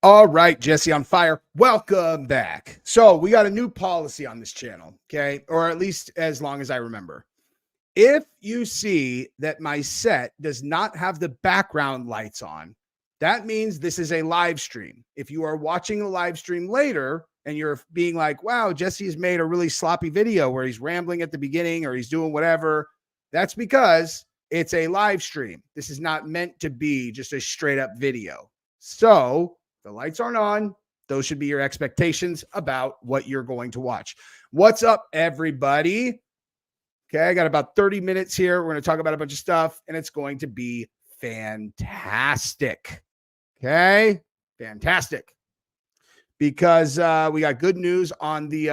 All right, Jesse on fire. Welcome back. So we got a new policy on this channel, okay? Or at least as long as I remember. If you see that my set does not have the background lights on, that means this is a live stream. If you are watching the live stream later and you're being like, wow, Jesse's made a really sloppy video where he's rambling at the beginning or he's doing whatever, that's because it's a live stream. This is not meant to be just a straight up video. So the lights aren't on. Those should be your expectations about what you're going to watch. What's up, everybody? Okay, I got about 30 minutes here. We're going to talk about a bunch of stuff, and it's going to be fantastic. Okay, fantastic. Because we got good news on the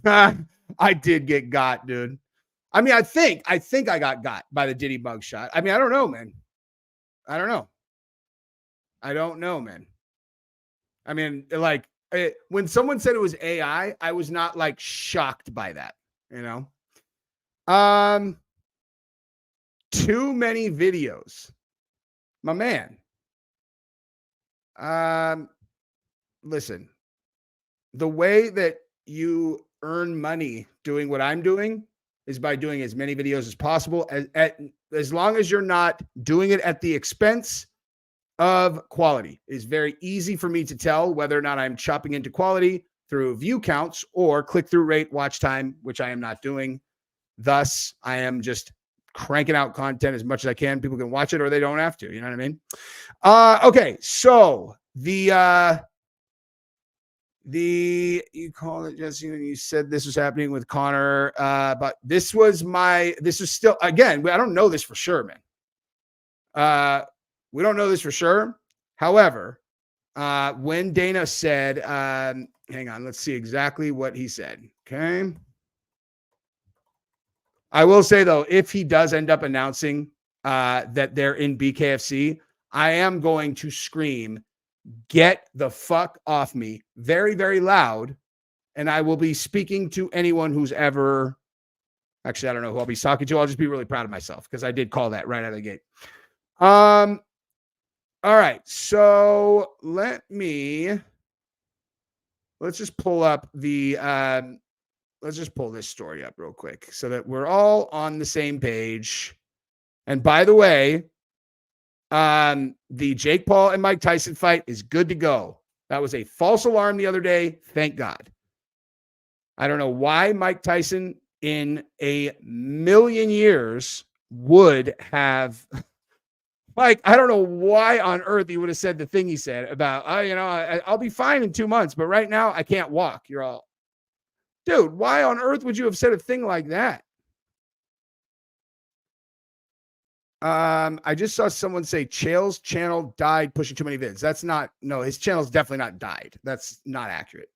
I did get got, dude. I mean, I think I got by the Diddy mug shot. I mean, I don't know, man. I don't know, man. I mean, like, when someone said it was AI, I was not like shocked by that, you know? Too many videos. My man. Listen, the way that you earn money doing what I'm doing is by doing as many videos as possible, as long as you're not doing it at the expense of quality. It's very easy for me to tell whether or not I'm chopping into quality through view counts or click-through rate, watch time, which I am not doing. Thus, I am just cranking out content as much as I can. People can watch it or they don't have to. You know what I mean? Okay, so you called it, Jesse, and you said this was happening with Connor, but this was still, again, I don't know this for sure, man. We don't know this for sure. However, when Dana said, hang on, let's see exactly what he said. Okay. I will say, though, if he does end up announcing that they're in BKFC, I am going to scream, "Get the fuck off me," very, very loud. And I will be speaking to anyone who's ever, actually, I don't know who I'll be talking to. I'll just be really proud of myself because I did call that right out of the gate. All right, so let's just pull up the let's just pull this story up real quick so that we're all on the same page. And by the way, the Jake Paul and Mike Tyson fight is good to go. That was a false alarm the other day. Thank God. I don't know why Mike Tyson in a million years would have like, I don't know why on earth he would have said the thing he said about, I'll be fine in 2 months, but right now I can't walk. You're all, dude, why on earth would you have said a thing like that? I just saw someone say Chael's channel died pushing too many vids. His channel's definitely not died. That's not accurate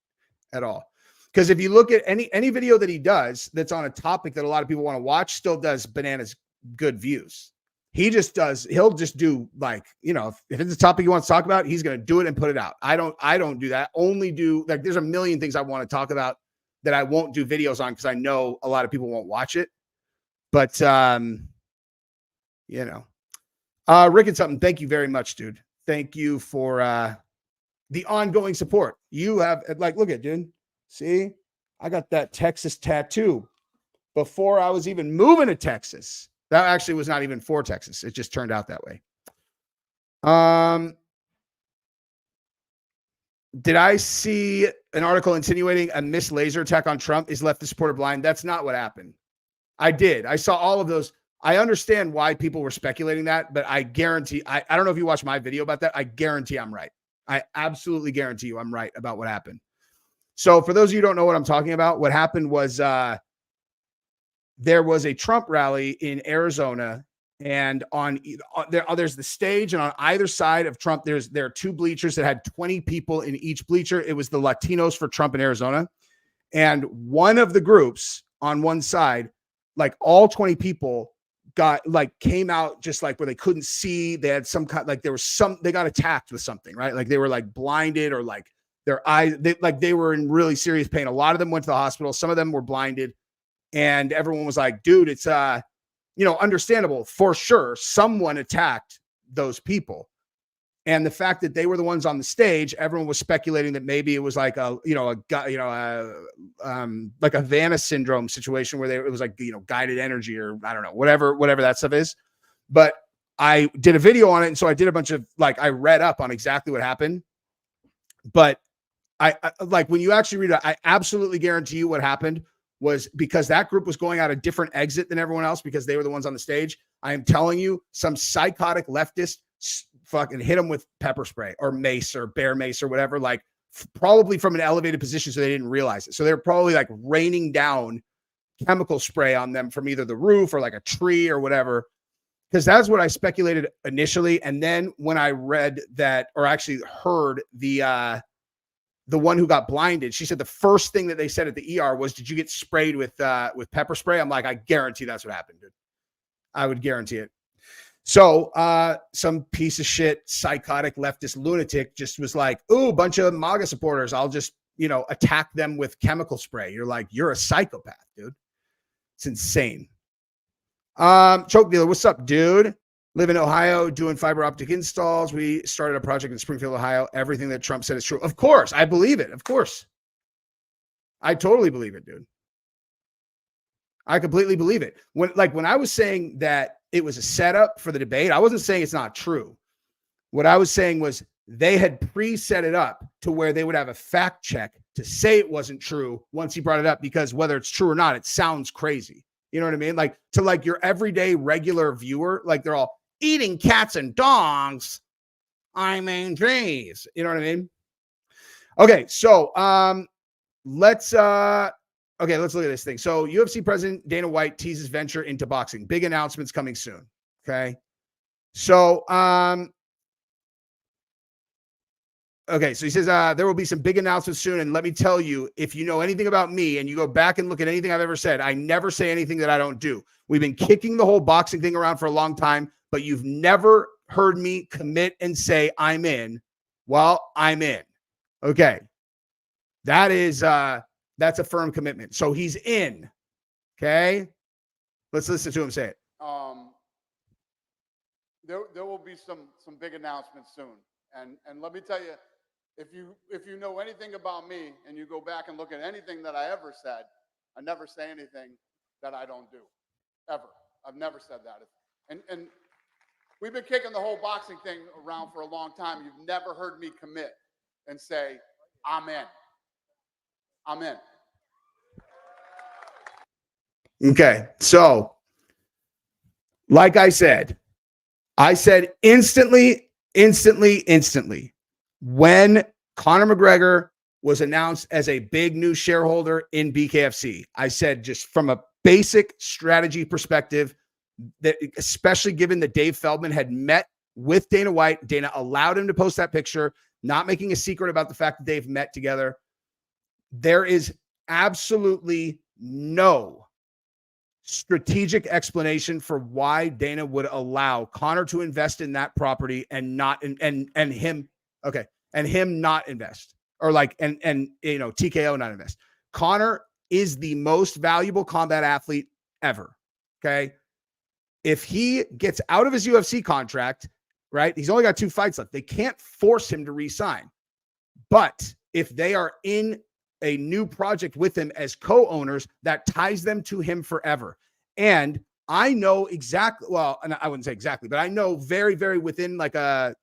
at all. Because if you look at any video that he does that's on a topic that a lot of people want to watch, still does bananas good views. He'll just do, like, if it's a topic he wants to talk about, he's going to do it and put it out. I don't do that. Only do, like, there's a million things I want to talk about that I won't do videos on because I know a lot of people won't watch it. But, Rick and something, thank you very much, dude. Thank you for the ongoing support. You have, like, look at, dude. See, I got that Texas tattoo before I was even moving to Texas. That actually was not even for Texas. It just turned out that way. Did I see an article insinuating a missed laser attack on Trump is left the supporter blind? That's not what happened. I did. I saw all of those. I understand why people were speculating that, but I guarantee, I don't know if you watched my video about that. I guarantee I'm right. I absolutely guarantee you I'm right about what happened. So for those of you who don't know what I'm talking about, what happened was there was a Trump rally in Arizona, and there's the stage, and on either side of Trump, there are two bleachers that had 20 people in each bleacher. It was the Latinos for Trump in Arizona. And one of the groups on one side, like all 20 people came out just like where they couldn't see. They had some kind, like they got attacked with something, right? Like they were like blinded or like their eyes, they were in really serious pain. A lot of them went to the hospital. Some of them were blinded. And everyone was like, dude, it's, understandable for sure. Someone attacked those people. And the fact that they were the ones on the stage, everyone was speculating that maybe it was like like a Havana syndrome situation where it was like, guided energy or I don't know, whatever that stuff is. But I did a video on it. And so I did a bunch of I read up on exactly what happened. But I like when you actually read it, I absolutely guarantee you what happened was because that group was going out a different exit than everyone else because they were the ones on the stage. I am telling you, some psychotic leftist fucking hit them with pepper spray or mace or bear mace or whatever, probably from an elevated position so they didn't realize it. So they're probably raining down chemical spray on them from either the roof or a tree or whatever, because that's what I speculated initially. And then when I read that, or actually heard the one who got blinded, she said the first thing that they said at the ER was, "Did you get sprayed with pepper spray?" I'm like, I guarantee that's what happened, dude. I would guarantee it. So some piece of shit, psychotic leftist lunatic just was like, "Ooh, bunch of MAGA supporters. I'll just, attack them with chemical spray." You're like, you're a psychopath, dude. It's insane. Choke Dealer, what's up, dude? Live in Ohio, doing fiber optic installs. We started a project in Springfield, Ohio. Everything that Trump said is true. Of course, I believe it. Of course. I totally believe it, dude. I completely believe it. When I was saying that it was a setup for the debate, I wasn't saying it's not true. What I was saying was they had pre-set it up to where they would have a fact check to say it wasn't true once he brought it up, because whether it's true or not, it sounds crazy. You know what I mean? To your everyday regular viewer, they're all eating cats and dogs. I mean, geez. You know what I mean? Okay, so let's look at this thing. So UFC president Dana White teases venture into boxing. Big announcements coming soon. Okay. So, so he says, there will be some big announcements soon. And let me tell you, if you know anything about me and you go back and look at anything I've ever said, I never say anything that I don't do. We've been kicking the whole boxing thing around for a long time, but you've never heard me commit and say I'm in. Well, I'm in. Okay. That is, that's a firm commitment. So he's in. Okay. Let's listen to him say it. There will be some big announcements soon. And let me tell you, if you know anything about me and you go back and look at anything that I ever said, I never say anything that I don't do. Ever. I've never said that. And we've been kicking the whole boxing thing around for a long time. You've never heard me commit and say, I'm in. I'm in. Okay. So, like I said instantly, when Conor McGregor was announced as a big new shareholder in BKFC, I said, just from a basic strategy perspective, that especially given that Dave Feldman had met with Dana White, Dana allowed him to post that picture, not making a secret about the fact that they've met together. There is absolutely no strategic explanation for why Dana would allow Conor to invest in that property and not and him not invest, or TKO not invest. Conor is the most valuable combat athlete ever. Okay. If he gets out of his UFC contract, right, he's only got 2 fights left. They can't force him to re-sign. But if they are in a new project with him as co-owners, that ties them to him forever. And I know exactly, well, and I wouldn't say exactly, but I know very, very within a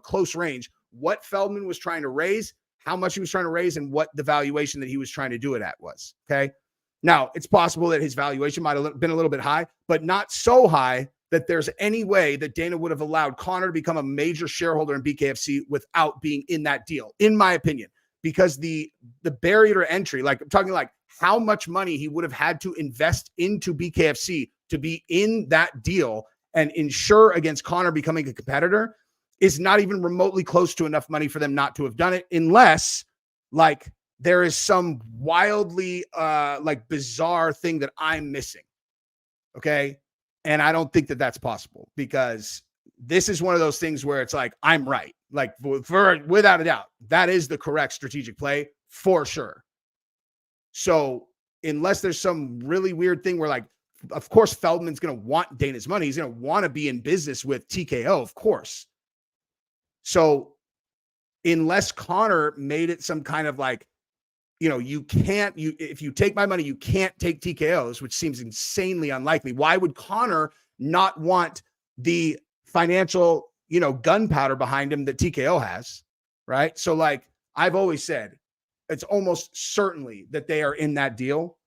close range what Feldman was trying to raise, how much he was trying to raise, and what the valuation that he was trying to do it at was. Okay. Now, it's possible that his valuation might have been a little bit high, but not so high that there's any way that Dana would have allowed Conor to become a major shareholder in BKFC without being in that deal, in my opinion. Because the barrier to entry, I'm talking how much money he would have had to invest into BKFC to be in that deal and ensure against Conor becoming a competitor, is not even remotely close to enough money for them not to have done it, unless there is some wildly bizarre thing that I'm missing. Okay. And I don't think that that's possible, because this is one of those things where it's I'm right. Without a doubt, that is the correct strategic play for sure. So unless there's some really weird thing where of course Feldman's going to want Dana's money. He's going to want to be in business with TKO, of course. So unless Conor made it some kind of like, if you take my money, you can't take TKOs, which seems insanely unlikely. Why would Conor not want the financial, gunpowder behind him that TKO has? Right. So like I've always said, it's almost certainly that they are in that deal.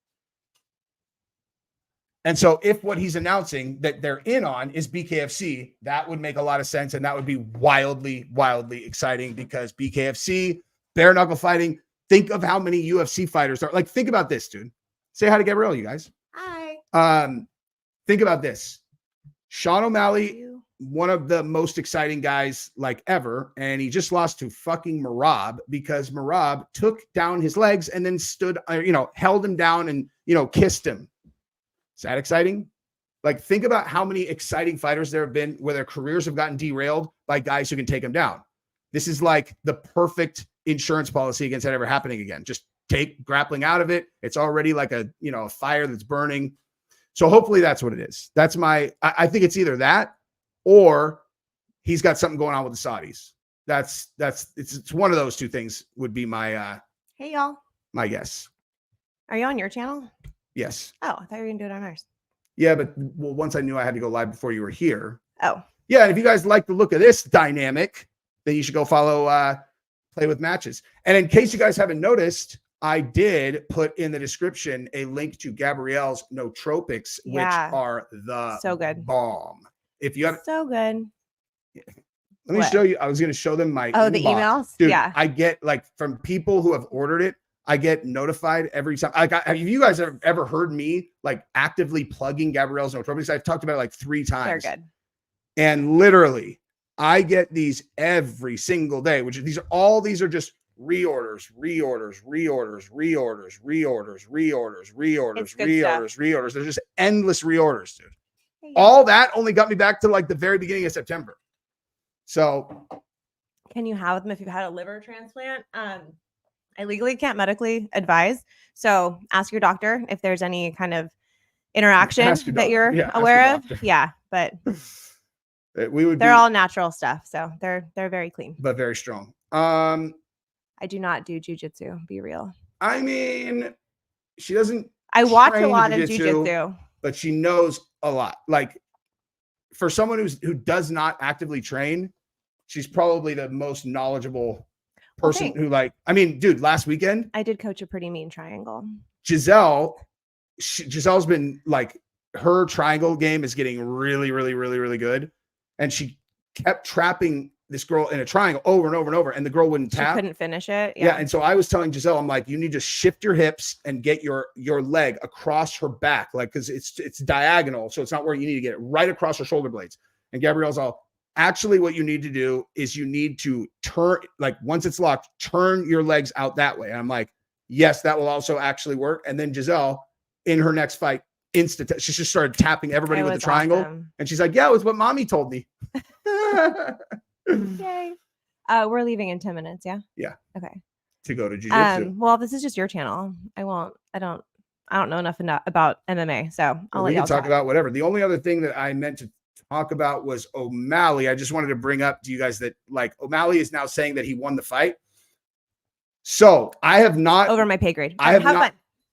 And so if what he's announcing that they're in on is BKFC, that would make a lot of sense. And that would be wildly, wildly exciting because BKFC, bare knuckle fighting. Think of how many UFC fighters are like, think about this, dude. Say hi to Gabrielle, you guys. Hi. Think about this. Sean O'Malley, one of the most exciting guys like ever. And he just lost to fucking Merab because Merab took down his legs and then stood, held him down and, kissed him. Is that exciting? Like, think about how many exciting fighters there have been where their careers have gotten derailed by guys who can take them down. This is like the perfect insurance policy against that ever happening again. Just take grappling out of it. It's already like a fire that's burning. So hopefully that's what it is. That's I think it's either that or he's got something going on with the Saudis. It's one of those two things would be my Hey y'all. My guess. Are you on your channel? Yes. Oh, I thought you were gonna do it on ours. Yeah, but once I knew I had to go live before you were here. Oh. Yeah, and if you guys like the look of this dynamic, then you should go follow Play with Matches. And in case you guys haven't noticed, I did put in the description a link to Gabrielle's Nootropics, which are the so good bomb. If you have so good. Let me show you. I was going to show them my the emails. Dude, yeah, I get like from people who have ordered it. I get notified every time. Like, have you guys ever heard me like actively plugging Gabrielle's Nootropics? I've talked about it like 3 times. They're good. And literally, I get these every single day, which these are just reorders. There's just endless reorders, dude. Hey, all that only got me back to like the very beginning of September. So can you have them if you've had a liver transplant? I legally can't medically advise. So ask your doctor if there's any kind of interaction that you're aware of. Yeah, but they're all natural stuff. So they're very clean. But very strong. I do not do jujitsu, be real. I mean, she doesn't. I watch a lot of jujitsu. But she knows a lot. Like for someone who does not actively train, she's probably the most knowledgeable person who dude, last weekend I did coach a pretty mean triangle. Giselle's been like, her triangle game is getting really, really, really, really good. And she kept trapping this girl in a triangle over and over and over. And the girl wouldn't tap. She couldn't finish it. Yeah. And so I was telling Giselle, I'm like, you need to shift your hips and get your leg across her back. Like, cause it's diagonal. So it's not where you need to get it, right across her shoulder blades. And Gabrielle's all, actually, what you need to do is you need to turn, like once it's locked, turn your legs out that way. And I'm like, yes, that will also actually work. And then Giselle, in her next fight, she just started tapping everybody with the triangle. Awesome. And she's like, yeah, it was what mommy told me. Yay. We're leaving in 10 minutes. Yeah. Yeah. Okay. To go to jiu-jitsu. Well, this is just your channel. I don't know enough about MMA. So we can talk about whatever. The only other thing that I meant to talk about was O'Malley. I just wanted to bring up to you guys that like O'Malley is now saying that he won the fight. So I have not over my pay grade. I have not. Fun.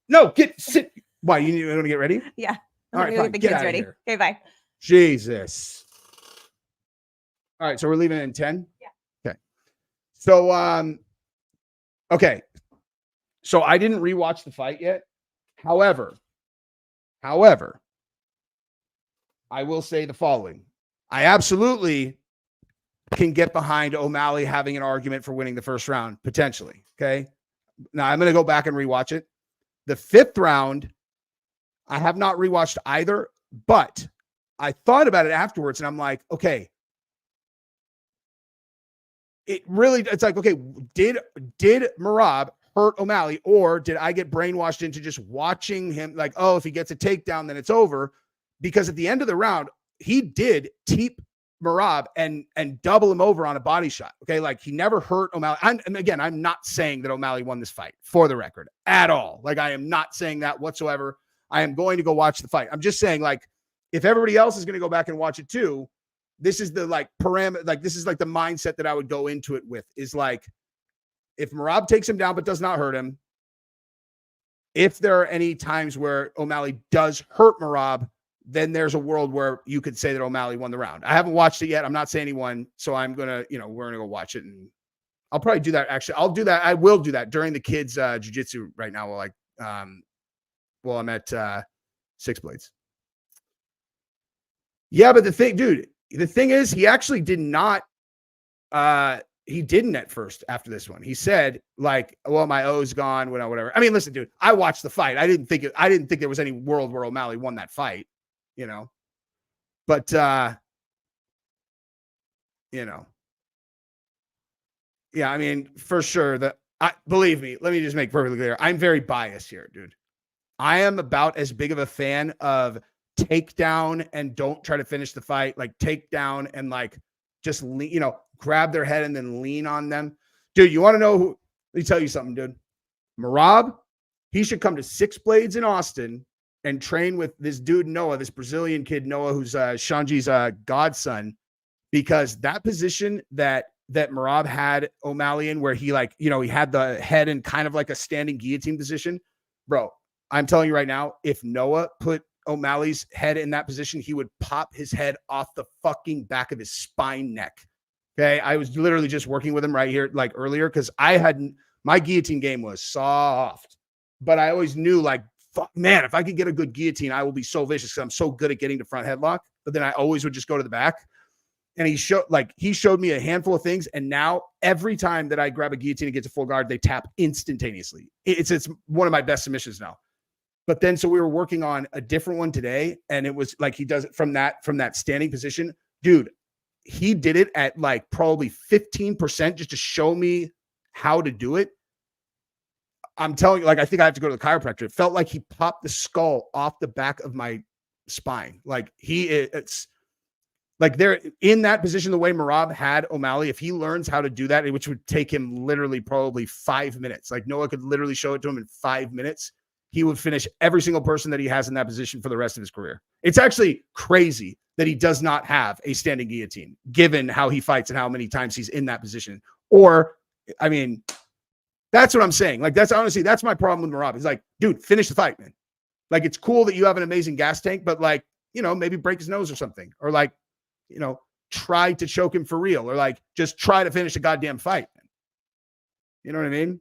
No, sit. Why you want to get ready? Yeah. All right, get the kids ready. Here. Okay, bye. Jesus. All right, so we're leaving it in 10. Yeah. Okay. So okay. So I didn't rewatch the fight yet. However, I will say the following. I absolutely can get behind O'Malley having an argument for winning the first round, potentially. Okay. Now I'm going to go back and rewatch it. The 5th round, I have not rewatched either, but I thought about it afterwards and I'm like, okay. It's like, okay, did Merab hurt O'Malley, or did I get brainwashed into just watching him like, oh, if he gets a takedown, then it's over? Because at the end of the round, he did teep Merab and double him over on a body shot. Okay. Like he never hurt O'Malley. And again, I'm not saying that O'Malley won this fight for the record at all. Like I am not saying that whatsoever. I am going to go watch the fight. I'm just saying, like, if everybody else is going to go back and watch it too, this is the like parameter, like this is like the mindset that I would go into it with is like, if Merab takes him down but does not hurt him, if there are any times where O'Malley does hurt Merab, then there's a world where you could say that O'Malley won the round. I haven't watched it yet. I'm not saying he won. So I'm going to, we're going to go watch it. And I'll probably do that. Actually, I'll do that. I will do that during the kids' jiu-jitsu right now while I'm at Six Blades. Yeah, but the thing is, he actually did not, he didn't at first after this one. He said like, well, my O's gone, whatever. I mean, listen, dude, I watched the fight. I didn't think there was any world where O'Malley won that fight, but, yeah, I mean, for sure believe me, let me just make perfectly clear. I'm very biased here, dude. I am about as big of a fan of takedown and don't try to finish the fight, like takedown and like just grab their head and then lean on them. Dude, you want to know who? Let me tell you something, dude. Merab, he should come to Six Blades in Austin and train with this dude, Noah, this Brazilian kid, Noah, who's Shanji's godson, because that position that Merab had O'Malley in, where he he had the head in kind of like a standing guillotine position, bro, I'm telling you right now, if Noah put O'Malley's head in that position, he would pop his head off the fucking back of his spine neck. Okay. I was literally just working with him right here, like earlier, because my guillotine game was soft, but I always knew like, fuck, man, if I could get a good guillotine, I will be so vicious because I'm so good at getting to front headlock. But then I always would just go to the back. And he showed me a handful of things. And now every time that I grab a guillotine and get to full guard, they tap instantaneously. It's one of my best submissions now. But then, so we were working on a different one today, and it was like he does it from that standing position. Dude, he did it at like probably 15% just to show me how to do it. I'm telling you, like, I think I have to go to the chiropractor. It felt like he popped the skull off the back of my spine. Like it's like they're in that position, the way Merab had O'Malley. If he learns how to do that, which would take him literally probably 5 minutes, like Noah could literally show it to him in 5 minutes. He would finish every single person that he has in that position for the rest of his career. It's actually crazy that he does not have a standing guillotine, given how he fights and how many times he's in that position. Or, I mean, that's what I'm saying. Like, that's honestly, that's my problem with Merab. He's like, dude, finish the fight, man. Like, it's cool that you have an amazing gas tank, but like, maybe break his nose or something. Or like, try to choke him for real. Or like, just try to finish a goddamn fight, man. You know what I mean?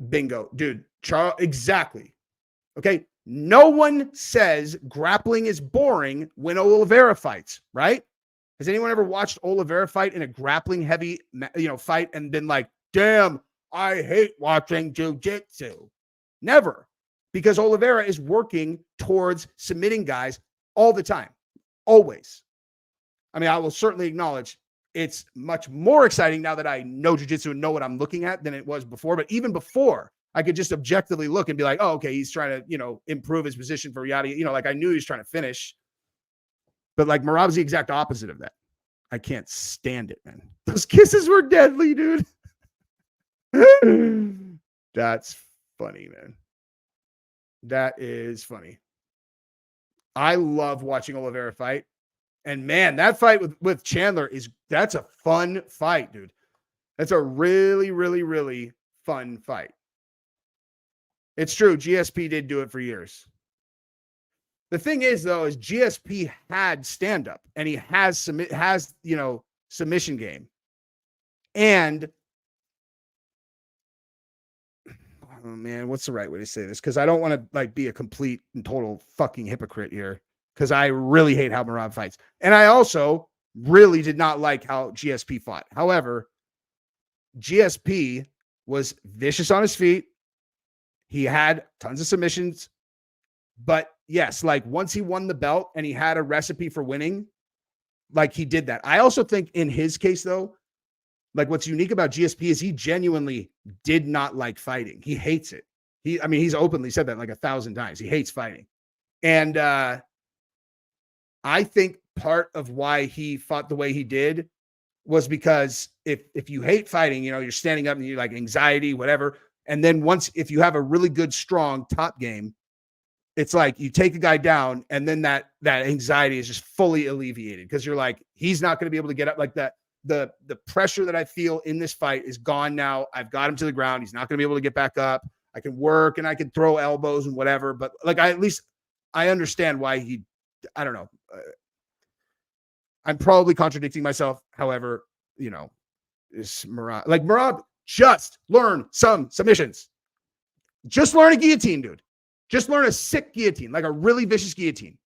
Bingo, dude. Charles, exactly. Okay. No one says grappling is boring when Oliveira fights, right? Has anyone ever watched Oliveira fight in a grappling heavy, fight and been like, damn, I hate watching jiu-jitsu? Never. Because Oliveira is working towards submitting guys all the time. Always. I mean, I will certainly acknowledge it's much more exciting now that I know jiu-jitsu and know what I'm looking at than it was before. But even before, I could just objectively look and be like, oh, okay, he's trying to, improve his position for yada. Like I knew he was trying to finish. But like Merab's the exact opposite of that. I can't stand it, man. Those kisses were deadly, dude. That's funny, man. That is funny. I love watching Oliveira fight. And man, that fight with Chandler that's a fun fight, dude. That's a really, really, really fun fight. It's true. GSP did do it for years. The thing is, though, is GSP had stand-up and he has submission game. And oh man, what's the right way to say this? Because I don't want to like be a complete and total fucking hypocrite here. Because I really hate how Merab fights. And I also really did not like how GSP fought. However, GSP was vicious on his feet. He had tons of submissions. But yes, like once he won the belt and he had a recipe for winning, like he did that. I also think in his case, though, like what's unique about GSP is he genuinely did not like fighting. He hates it. He's openly said that like 1,000 times. He hates fighting. And I think part of why he fought the way he did was because if you hate fighting, you're standing up and you're like anxiety, whatever. And then if you have a really good, strong top game, it's like you take a guy down and then that anxiety is just fully alleviated because you're like, he's not going to be able to get up like that. The pressure that I feel in this fight is gone now. I've got him to the ground. He's not going to be able to get back up. I can work and I can throw elbows and whatever, but like I understand why I don't know. I'm probably contradicting myself. However, is Merab just learn some submissions. Just learn a guillotine, dude. Just learn a sick guillotine, like a really vicious guillotine.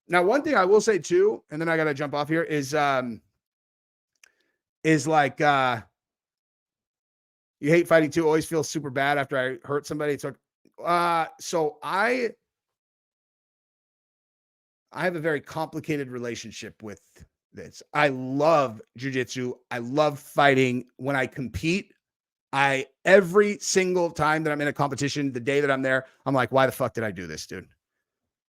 Now, one thing I will say too, and then I got to jump off here is like, you hate fighting too. Always feel super bad after I hurt somebody. It's like, so I have a very complicated relationship with this. I love jujitsu. I love fighting. When I compete, every single time that I'm in a competition, the day that I'm there, I'm like, why the fuck did I do this, dude?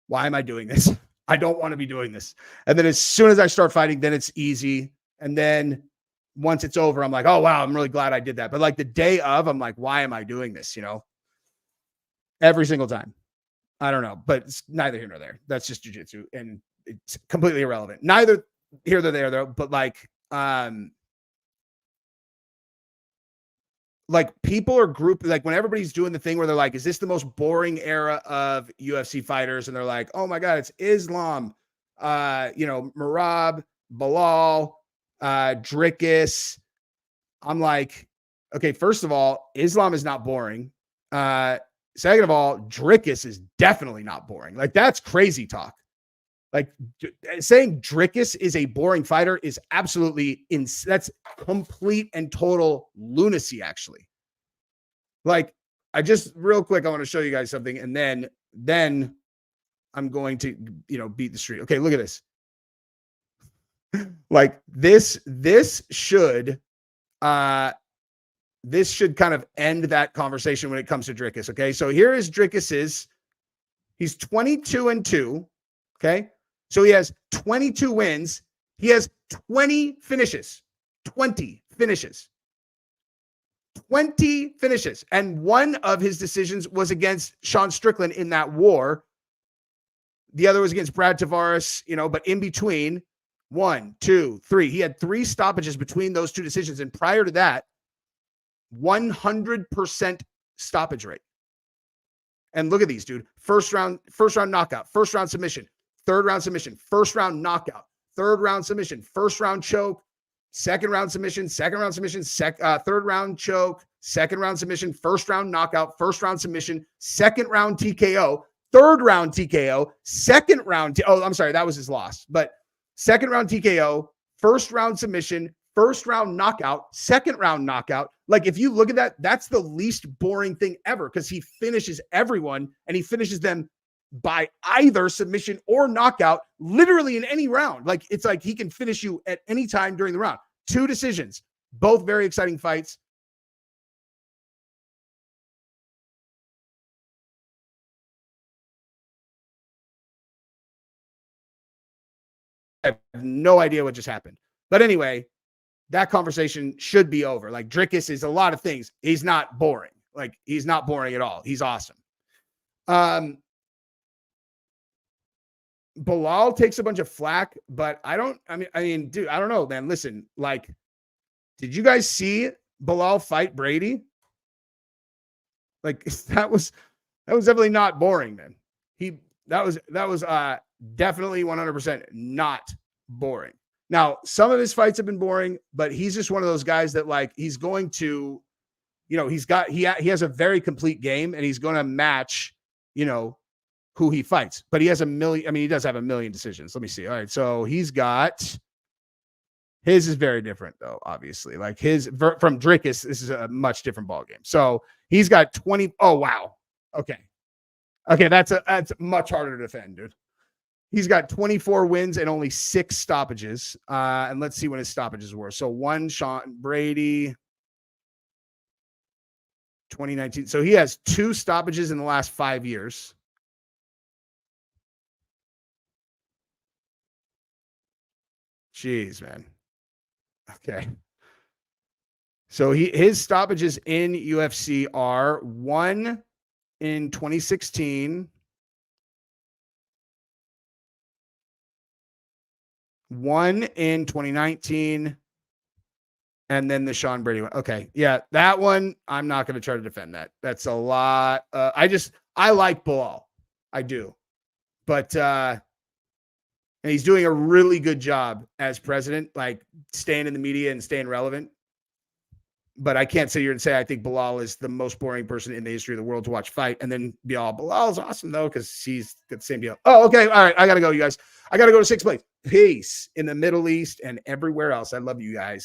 Why am I doing this? I don't want to be doing this. And then as soon as I start fighting, then it's easy. And then once it's over, I'm like, oh, wow, I'm really glad I did that. But like the day of, I'm like, why am I doing this? Every single time. I don't know, but it's neither here nor there. That's just jujitsu and it's completely irrelevant. Neither here nor there though, but like people are grouped, like when everybody's doing the thing where they're like, is this the most boring era of UFC fighters? And they're like, oh my God, it's Islam, Merab, Bilal, Dricus. I'm like, okay, first of all, Islam is not boring. Second of all, Dricus is definitely not boring. Like that's crazy talk. Like saying Dricus is a boring fighter is absolutely that's complete and total lunacy, actually. Like I just real quick, I want to show you guys something. And then I'm going to, beat the street. Okay. Look at this. Like this should kind of end that conversation when it comes to Dricus. Okay. So here is Dricus's, he's 22-2. Okay. So he has 22 wins. He has 20 finishes. 20 finishes. 20 finishes. And one of his decisions was against Sean Strickland in that war. The other was against Brad Tavares, but in between 1, 2, 3, he had 3 stoppages between those 2 decisions. And prior to that, 100% stoppage rate. And look at these, dude. First round knockout, first round submission, third round submission, first round knockout, third round submission, first round choke, second round submission, third round choke, second round submission, first round knockout, first round submission, second round TKO, third round TKO, second round. I'm sorry, that was his loss. But second round TKO, first round submission, first round knockout, second round knockout. Like if you look at that, that's the least boring thing ever because he finishes everyone and he finishes them by either submission or knockout, literally in any round. Like it's like he can finish you at any time during the round. 2 decisions, both very exciting fights. I have no idea what just happened. But anyway, that conversation should be over. Like Dricus is a lot of things. He's not boring. Like he's not boring at all. He's awesome. Bilal takes a bunch of flack, but I mean, dude, I don't know, man. Listen, like, did you guys see Bilal fight Brady? Like that was definitely not boring, man. That was definitely 100% not boring. Now, some of his fights have been boring, but he's just one of those guys that like he's going to, he has a very complete game and he's going to match, who he fights. But he has he does have a million decisions. Let me see. All right, so he's got his is very different though, obviously. Like from Dricus, this is a much different ball game. So he's got 20. Oh wow. Okay, that's much harder to defend, dude. He's got 24 wins and only 6 stoppages. And let's see when his stoppages were. So 1 Sean Brady, 2019. So he has 2 stoppages in the last 5 years. Jeez, man. Okay. So his stoppages in UFC are 1 in 2016, 1 in 2019, and then the Sean Brady one. Okay. Yeah, that one, I'm not going to try to defend that. That's a lot. I like Bilal. I do. But and he's doing a really good job as president, like staying in the media and staying relevant. But I can't sit here and say I think Bilal is the most boring person in the history of the world to watch fight. And then be all, Bilal's awesome, though, because he's got the same deal. Oh, okay. All right. I got to go, you guys. I got to go to 6th place. Peace in the Middle East and everywhere else. I love you guys.